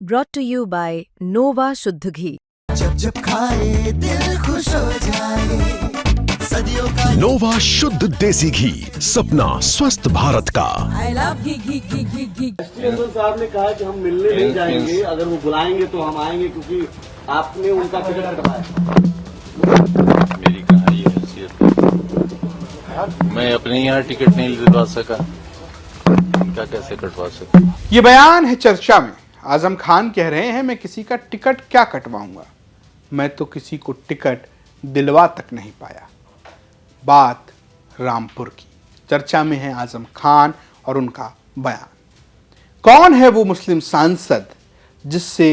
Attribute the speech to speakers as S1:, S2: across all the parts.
S1: brought to you by Nova शुद्ध घी।
S2: जब जब खाए दिल खुश हो जाए, सदियों का
S3: नोवा शुद्ध देसी घी, सपना स्वस्थ भारत का।
S4: I love घी।
S5: साहब ने कहा कि हम मिलने नहीं जाएंगे, अगर वो बुलाएंगे तो हम आएंगे, क्योंकि आपने उनका टिकट कटवाया।
S6: मेरी कहाँ ये हैसियत है, मैं अपने यहाँ टिकट नहीं दिलवा सका, इनका कैसे कटवा सकता।
S7: ये बयान है चर्चा में। आजम खान कह रहे हैं मैं किसी का टिकट क्या कटवाऊंगा, मैं तो किसी को टिकट दिलवा तक नहीं पाया। बात रामपुर की चर्चा में है आजम खान और उनका बयान। कौन है वो मुस्लिम सांसद जिससे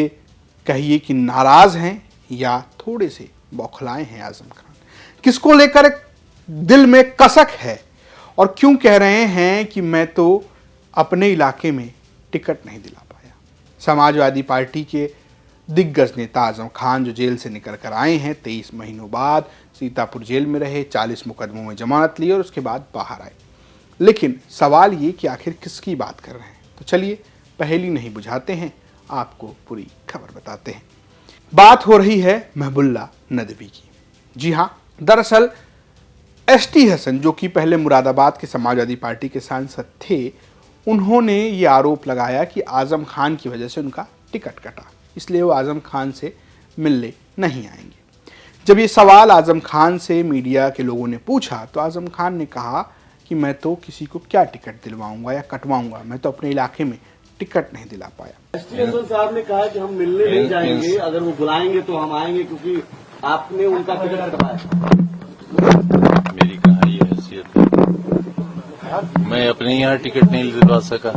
S7: कहिए कि नाराज हैं या थोड़े से बौखलाए हैं आजम खान? किसको लेकर एक दिल में कसक है और क्यों कह रहे हैं कि मैं तो अपने इलाके में टिकट नहीं दिला पाया? समाजवादी पार्टी के दिग्गज नेता आजम खान जो जेल से निकल कर आए हैं, 23 महीनों बाद सीतापुर जेल में रहे, 40 मुकदमों में जमानत ली और उसके बाद बाहर आए। लेकिन सवाल ये कि आखिर किसकी बात कर रहे हैं? तो चलिए पहेली नहीं बुझाते हैं, आपको पूरी खबर बताते हैं। बात हो रही है महबुल्ला नदवी की। जी हाँ, दरअसल एसटी हसन जो कि पहले मुरादाबाद के समाजवादी पार्टी के सांसद थे, उन्होंने ये आरोप लगाया कि आजम खान की वजह से उनका टिकट कटा, इसलिए वो आजम खान से मिलने नहीं आएंगे। जब ये सवाल आजम खान से मीडिया के लोगों ने पूछा तो आजम खान ने कहा कि मैं तो किसी को क्या टिकट दिलवाऊंगा या कटवाऊंगा, मैं तो अपने इलाके में टिकट नहीं दिला पाया।
S5: साहब ने कहा कि हम मिलने नहीं जाएंगे, अगर वो बुलाएंगे तो हम आएंगे, क्योंकि आपने उनका टिकट कटवाया।
S6: मेरी कहाँ ये हैसियत है, मैं अपने यहाँ टिकट नहीं दिलवा सका,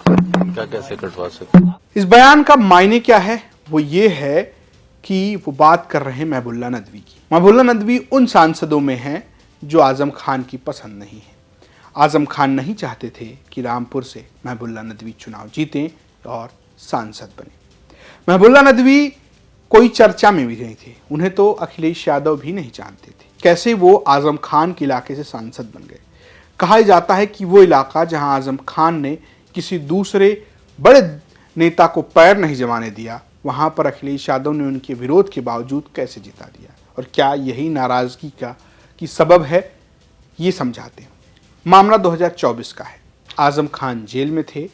S6: इनका कैसे कटवा सकता।
S7: इस बयान का मायने क्या है? वो ये है कि वो बात कर रहे हैं महबुल्ला नदवी की। महबुल्ला नदवी उन सांसदों में हैं जो आजम खान की पसंद नहीं है। आजम खान नहीं चाहते थे कि रामपुर से महबुल्ला नदवी चुनाव जीतें और सांसद बने। महबुल्ला नदवी कोई चर्चा में भी नहीं थे, उन्हें तो अखिलेश यादव भी नहीं जानते थे। कैसे वो आजम खान के इलाके से सांसद बन गए? कहा जाता है कि वो इलाका जहां आजम खान ने किसी दूसरे बड़े नेता को पैर नहीं जमाने दिया, वहां पर अखिलेश यादव ने उनके विरोध के बावजूद कैसे जिता दिया, और क्या यही नाराजगी की सबब है? ये समझाते हैं। मामला 2024 का है। आजम खान जेल में थे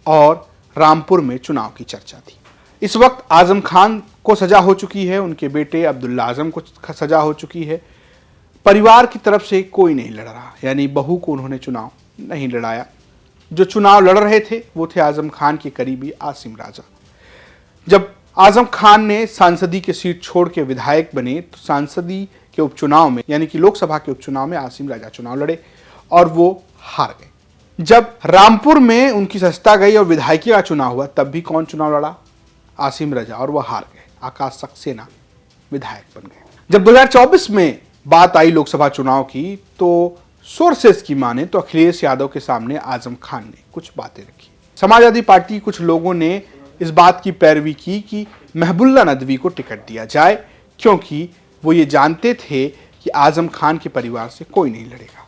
S7: और रामपुर में चुनाव की चर्चा थी। इस वक्त आजम खान को सजा हो चुकी है, उनके बेटे अब्दुल्ला आजम को सजा हो चुकी है। परिवार की तरफ से कोई नहीं लड़ रहा, यानी बहू को उन्होंने चुनाव नहीं लड़ाया। जो चुनाव लड़ रहे थे वो थे आजम खान के करीबी आसिम राजा। जब आजम खान ने सांसदी की सीट छोड़ के विधायक बने तो सांसदी के उपचुनाव में, यानी कि लोकसभा के उपचुनाव में आसिम राजा चुनाव लड़े और वो हार गए। जब रामपुर में उनकी सत्ता गई और विधायकी का चुनाव हुआ, तब भी कौन चुनाव लड़ा? आसिम राजा, और वह हार गए। आकाश सक्सेना विधायक बन गए। जब 2024 में बात आई लोकसभा चुनाव की, तो सोर्सेस की माने तो अखिलेश यादव के सामने आजम खान ने कुछ बातें रखी। समाजवादी पार्टी कुछ लोगों ने इस बात की पैरवी की कि महबुल्ला नदवी को टिकट दिया जाए, क्योंकि वो ये जानते थे कि आजम खान के परिवार से कोई नहीं लड़ेगा।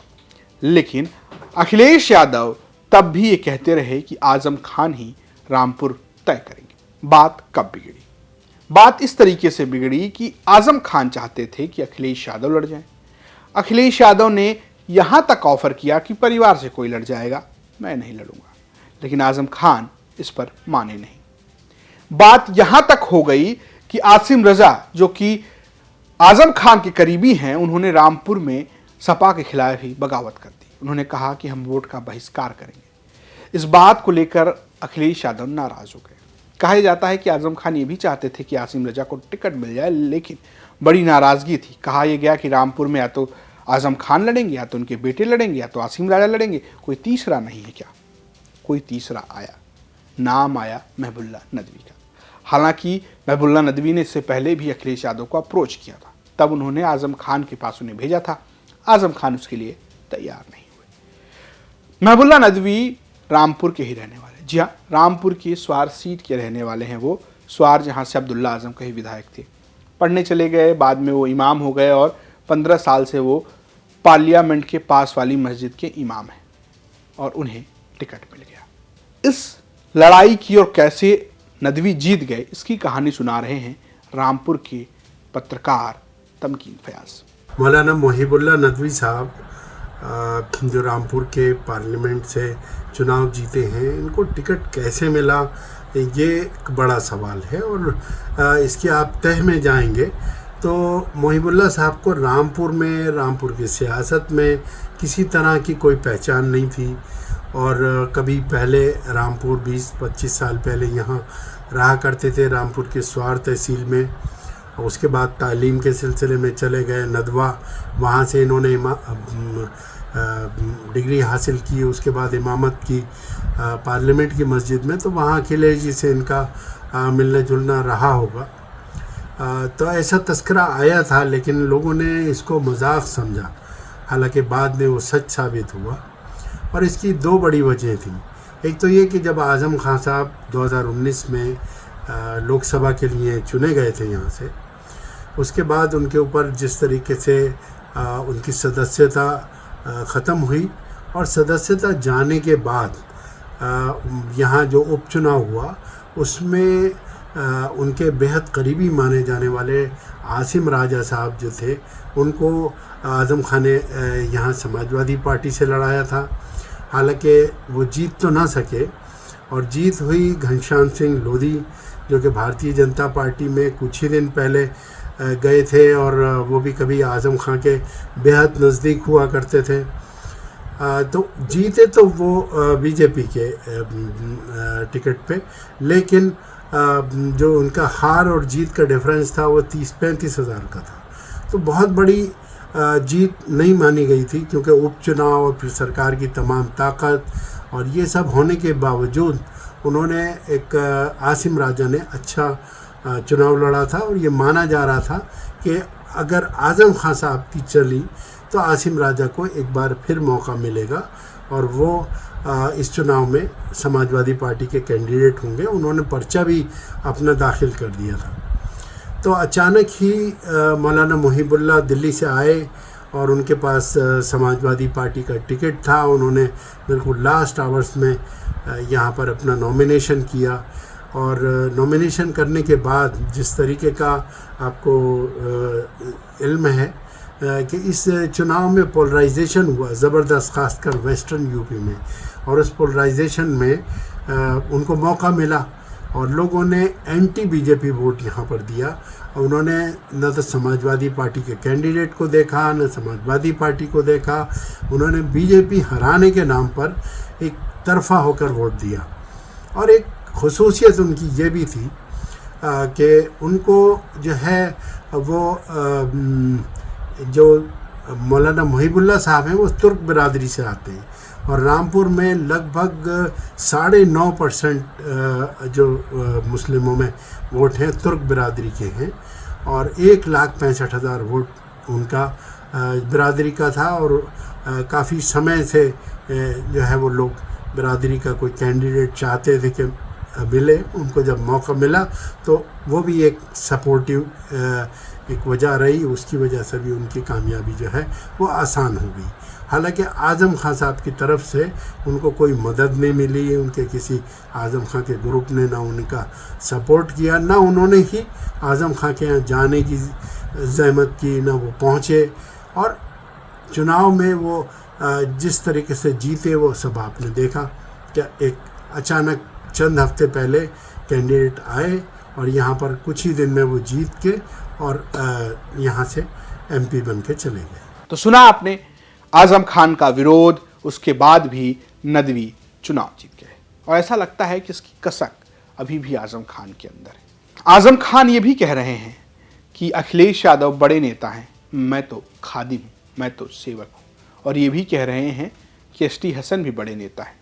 S7: लेकिन अखिलेश यादव तब भी ये कहते रहे कि आजम खान ही रामपुर तय करेंगे। बात कब बिगड़ी? बात इस तरीके से बिगड़ी कि आजम खान चाहते थे कि अखिलेश यादव लड़ जाएं। अखिलेश यादव ने यहां तक ऑफर किया कि परिवार से कोई लड़ जाएगा, मैं नहीं लड़ूंगा, लेकिन आजम खान इस पर माने नहीं। बात यहां तक हो गई कि आसिम रजा जो कि आजम खान के करीबी हैं, उन्होंने रामपुर में सपा के खिलाफ ही बगावत कर दी। उन्होंने कहा कि हम वोट का बहिष्कार करेंगे। इस बात को लेकर अखिलेश यादव नाराज हो गए। कहा जाता है कि आजम खान ये भी चाहते थे कि आसिम रजा को टिकट मिल जाए, लेकिन बड़ी नाराजगी थी। कहा यह गया कि रामपुर में या तो आजम खान लड़ेंगे, या तो उनके बेटे लड़ेंगे, या तो आसिम राजा लड़ेंगे, कोई तीसरा नहीं है क्या? कोई तीसरा आया, नाम आया महबुल्ला नदवी का। हालांकि महबुल्ला नदवी ने इससे पहले भी अखिलेश यादव को अप्रोच किया था, तब उन्होंने आजम खान के पास उन्हें भेजा था। आजम खान उसके लिए तैयार नहीं हुए। महबुल्ला नदवी रामपुर के ही रहने वाले, जी हाँ, रामपुर की स्वार सीट के रहने वाले हैं। वो स्वार जहाँ से अब्दुल्ला आजम के ही विधायक थे। पढ़ने चले गए, बाद में वो इमाम हो गए और 15 साल से वो पार्लियामेंट के पास वाली मस्जिद के इमाम हैं और उन्हें टिकट मिल गया। इस लड़ाई की और कैसे नदवी जीत गए, इसकी कहानी सुना रहे हैं रामपुर के पत्रकार तमकीन फयाज।
S4: मौलाना मोहिबुल्लाह नदवी साहब जो रामपुर के पार्लियामेंट से चुनाव जीते हैं, इनको टिकट कैसे मिला ये एक बड़ा सवाल है। और इसके आप तह में जाएंगे तो मोहिबुल्लाह साहब को रामपुर की सियासत में किसी तरह की कोई पहचान नहीं थी। और कभी पहले रामपुर 20-25 साल पहले यहाँ रहा करते थे, रामपुर के स्वार तहसील में। और उसके बाद तालीम के सिलसिले में चले गए नदवा, वहाँ से इन्होंने डिग्री हासिल की। उसके बाद इमामत की पार्लियामेंट की मस्जिद में, तो वहाँ अखिलेश जी से इनका मिलना जुलना रहा होगा। तो ऐसा तस्करा आया था, लेकिन लोगों ने इसको मजाक समझा, हालांकि बाद में वो सच साबित हुआ। और इसकी दो बड़ी वजह थी। एक तो ये कि जब आज़म खान साहब 2019 में लोकसभा के लिए चुने गए थे यहाँ से, उसके बाद उनके ऊपर जिस तरीके से उनकी सदस्यता ख़त्म हुई, और सदस्यता जाने के बाद यहाँ जो उपचुनाव हुआ उसमें उनके बेहद करीबी माने जाने वाले आसिम राजा साहब जो थे, उनको आज़म खान ने यहाँ समाजवादी पार्टी से लड़ाया था। हालांकि वो जीत तो ना सके, और जीत हुई घनश्याम सिंह लोधी, जो कि भारतीय जनता पार्टी में कुछ ही दिन पहले गए थे, और वो भी कभी आज़म खान के बेहद नज़दीक हुआ करते थे। तो जीते तो वो बीजेपी के टिकट पे, लेकिन जो उनका हार और जीत का डिफरेंस था वो 30-35 हज़ार का था। तो बहुत बड़ी जीत नहीं मानी गई थी, क्योंकि उपचुनाव और फिर सरकार की तमाम ताकत और ये सब होने के बावजूद उन्होंने एक आसिम राजा ने अच्छा चुनाव लड़ा था। और ये माना जा रहा था कि अगर आज़म खान साहब की चली तो आसिम राजा को एक बार फिर मौका मिलेगा, और वो इस चुनाव में समाजवादी पार्टी के कैंडिडेट होंगे। उन्होंने पर्चा भी अपना दाखिल कर दिया था। तो अचानक ही मौलाना मोहिबुल्लाह दिल्ली से आए, और उनके पास समाजवादी पार्टी का टिकट था। उन्होंने बिल्कुल लास्ट आवर्स में यहाँ पर अपना नॉमिनेशन किया, और नॉमिनेशन करने के बाद जिस तरीके का आपको इल्म है कि इस चुनाव में पोलराइजेशन हुआ ज़बरदस्त, खासकर वेस्टर्न यूपी में, और उस पोलराइजेशन में उनको मौका मिला, और लोगों ने एंटी बीजेपी वोट यहाँ पर दिया। और उन्होंने न तो समाजवादी पार्टी के कैंडिडेट को देखा, न समाजवादी पार्टी को देखा। उन्होंने बीजेपी हराने के नाम पर एक तरफा होकर वोट दिया। और एक खुसूसियत उनकी ये भी थी कि उनको जो है वो जो मौलाना मोहिबुल्लाह साहब हैं वो तुर्क बिरादरी से आते हैं, और रामपुर में लगभग 9.5% जो मुस्लिमों में वोट हैं तुर्क बिरादरी के हैं, और 1,65,000 वोट उनका बिरादरी का था। और काफ़ी समय से जो है वो लोग बिरादरी का कोई कैंडिडेट चाहते थे कि मिले। उनको जब मौका मिला तो वो भी एक सपोर्टिव एक वजह रही, उसकी वजह से भी उनकी कामयाबी जो है वो आसान हो गई। हालांकि आज़म खान साहब की तरफ से उनको कोई मदद नहीं मिली, उनके किसी आज़म खान के ग्रुप ने ना उनका सपोर्ट किया, ना उन्होंने ही आज़म खान के यहाँ जाने की ज़हमत की, ना वो पहुँचे। और चुनाव में वो जिस तरीके से जीते वो सब आपने देखा। क्या एक अचानक चंद हफ्ते पहले कैंडिडेट आए, और यहाँ पर कुछ ही दिन में वो जीत के और यहाँ से एमपी बन के चले गए।
S7: तो सुना आपने आज़म खान का विरोध, उसके बाद भी नदवी चुनाव जीत गए, और ऐसा लगता है कि इसकी कसक अभी भी आज़म खान के अंदर है। आज़म खान ये भी कह रहे हैं कि अखिलेश यादव बड़े नेता हैं, मैं तो खादिम हूँ, मैं तो सेवक हूँ। और ये भी कह रहे हैं कि एसटी हसन भी बड़े नेता हैं,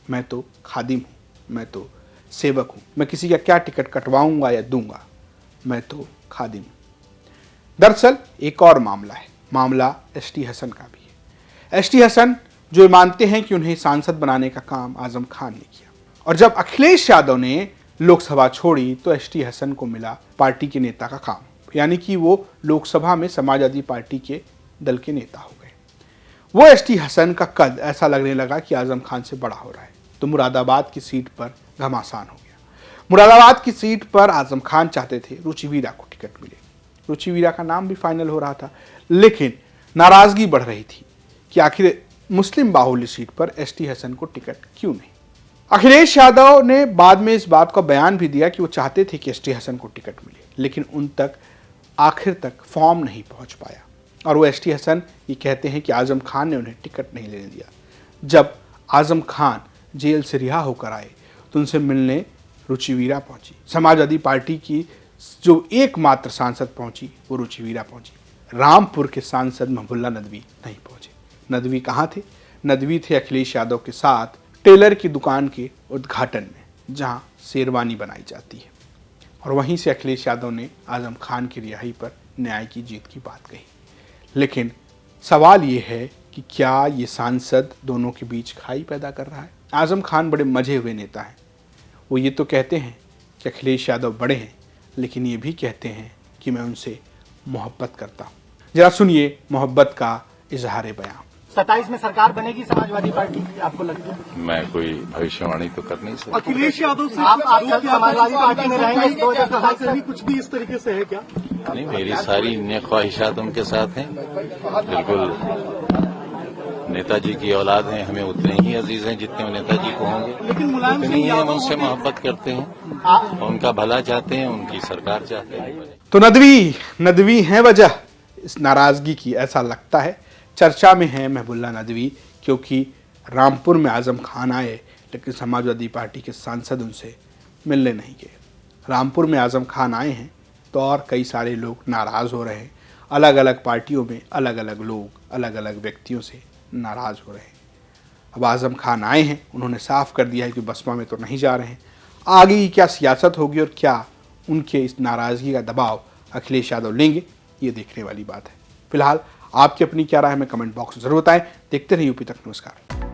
S7: मैं तो खादिम हूँ, मैं तो सेवक हूँ, मैं किसी का क्या टिकट कटवाऊंगा या दूंगा, मैं तो खादिम हूँ। दरअसल एक और मामला है, मामला एसटी हसन का भी है। एसटी हसन जो मानते हैं कि उन्हें सांसद बनाने का काम आज़म खान ने किया, और जब अखिलेश यादव ने लोकसभा छोड़ी तो एसटी हसन को मिला पार्टी के नेता का काम, यानी कि वो लोकसभा में समाजवादी पार्टी के दल के नेता हो गए। वो एसटी हसन का कद ऐसा लगने लगा कि आज़म खान से बड़ा हो रहा है, तो मुरादाबाद की सीट पर घमासान हो गया। मुरादाबाद की सीट पर आजम खान चाहते थे रुचि वीरा को टिकट मिले। रुचि वीरा का नाम भी फाइनल हो रहा था, लेकिन नाराजगी बढ़ रही थी कि आखिर मुस्लिम बाहुल्य सीट पर एसटी हसन को टिकट क्यों नहीं। अखिलेश यादव ने बाद में इस बात का बयान भी दिया कि वो चाहते थे कि एसटी हसन को टिकट मिले, लेकिन उन तक आखिर तक फॉर्म नहीं पहुंच पाया। और वो एसटी हसन ये कहते हैं कि आजम खान ने उन्हें टिकट नहीं लेने दिया। जब आजम खान जेल से रिहा होकर आए तो उनसे मिलने रुचि वीरा पहुंची। समाजवादी पार्टी की जो एकमात्र सांसद पहुंची वो रुचि वीरा पहुंची। रामपुर के सांसद महबुल्ला नदवी नहीं पहुंचे। नदवी कहाँ थे? नदवी थे अखिलेश यादव के साथ टेलर की दुकान के उद्घाटन में, जहां शेरवानी बनाई जाती है। और वहीं से अखिलेश यादव ने आजम खान की रिहाई पर न्याय की जीत की बात कही। लेकिन सवाल ये है कि क्या ये सांसद दोनों के बीच खाई पैदा कर रहा है? आजम खान बड़े मजे हुए नेता हैं। वो ये तो कहते हैं कि अखिलेश यादव बड़े हैं, लेकिन ये भी कहते हैं कि मैं उनसे मोहब्बत करता हूँ। जरा सुनिए मोहब्बत का इजहार बयान।
S8: 27 में सरकार बनेगी समाजवादी पार्टी की, आपको लगता है?
S6: मैं कोई भविष्यवाणी तो कर नहीं सकता।
S5: अखिलेश यादव से
S8: आप समाजवादी पार्टी में रहेंगे 2027
S5: से भी कुछ भी इस तरीके से है क्या?
S6: नहीं, मेरी सारी अन्य ख्वाहिशात उनके साथ हैं। बिल्कुल नेताजी की औलाद हैं, हमें उतने ही अजीज हैं जितने नेताजी को होंगे, उतनी ही हम उनसे मोहब्बत करते हैं, उनका भला चाहते हैं, उनकी सरकार चाहते हैं।
S7: तो नदवी हैं वजह इस नाराजगी की, ऐसा लगता है। चर्चा में है महबुल्ला नदवी, क्योंकि रामपुर में आजम खान आए लेकिन समाजवादी पार्टी के सांसद उनसे मिलने नहीं गए। रामपुर में आजम खान आए हैं तो और कई सारे लोग नाराज़ हो रहे हैं। अलग अलग पार्टियों में अलग अलग लोग अलग अलग व्यक्तियों से नाराज़ हो रहे हैं। अब आजम खान आए हैं, उन्होंने साफ कर दिया है कि बसपा में तो नहीं जा रहे हैं। आगे की क्या सियासत होगी और क्या उनके इस नाराज़गी का दबाव अखिलेश यादव लेंगे, ये देखने वाली बात है। फिलहाल आपकी अपनी क्या राय है, हमें कमेंट बॉक्स में जरूर बताएं। देखते रहिए यूपी तक। नमस्कार।